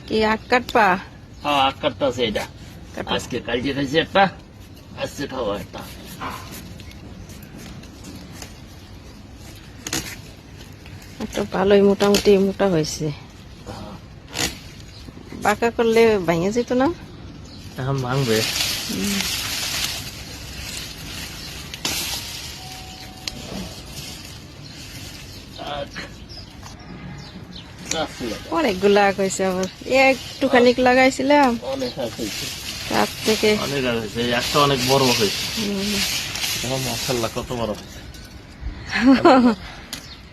কি আখ কাটপা? হ্যাঁ আখ কাটতে আছে এটা। আজকে কালকে খাইছি একটা, আজকে খাবো একটা। একটা ভালোই মোটামুটি মোটা হয়েছে। বাঁকা করলে ভেঙে যেত না? এখন ভাঙবে। অনেকগুলা আখ হয়েছে আবার, একটুখানি লাগাইছিলাম অনেক আখ হয়েছে, তার থেকে অনেক আখ হয়েছে। একটা অনেক বড় হয়েছে, মাশাআল্লাহ কত বড় হয়েছে।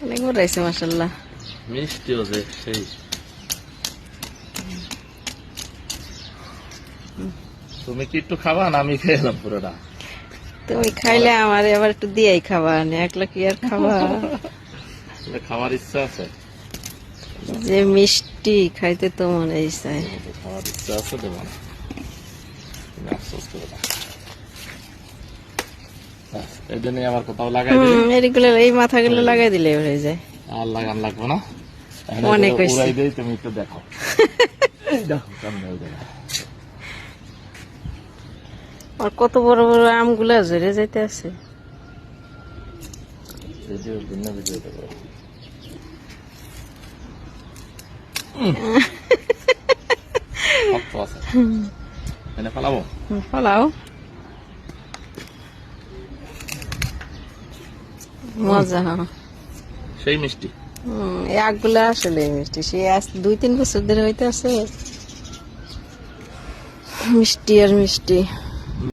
অনেক বড় হয়েছে মাশাআল্লাহ। মিষ্টি হয়েছে সেই। তুমি কি একটু খাবা না আমি খেয়ে এলাম পুরোটা? তুমি খাইলে আমার আবার একটু দিয়েই খাবা, না একলা কি আর খাবা? খাওয়ার ইচ্ছা আছে, যে মিষ্টি খাইতে তো মনে চায়। খাওয়ার ইচ্ছা আছে, দেবো না, তুমি আফসোস করো না। এই জন্য আমার কোথাও লাগাই দিলে, এগুলো এই মাথাগুলো লাগাই দিলে হয়ে যায়। আর লাগান লাগবে না, অনেক হয়েছে। উড়াই দেই, তুমি একটু দেখো। দেখো কেমন হয়ে যাবে। আর কত বড় বড় আমগুলা ঝরে যাইতে আছে। ভিডিও ভিন্ন ভিডিও দেবো। এনে ফেলাবো, ফলাও। মজা। সেই মিষ্টি। এই আখগুলা আসলে মিষ্টি, সে আজ 2-3 বছর ধরে হইতে আছে মিষ্টি আর মিষ্টি।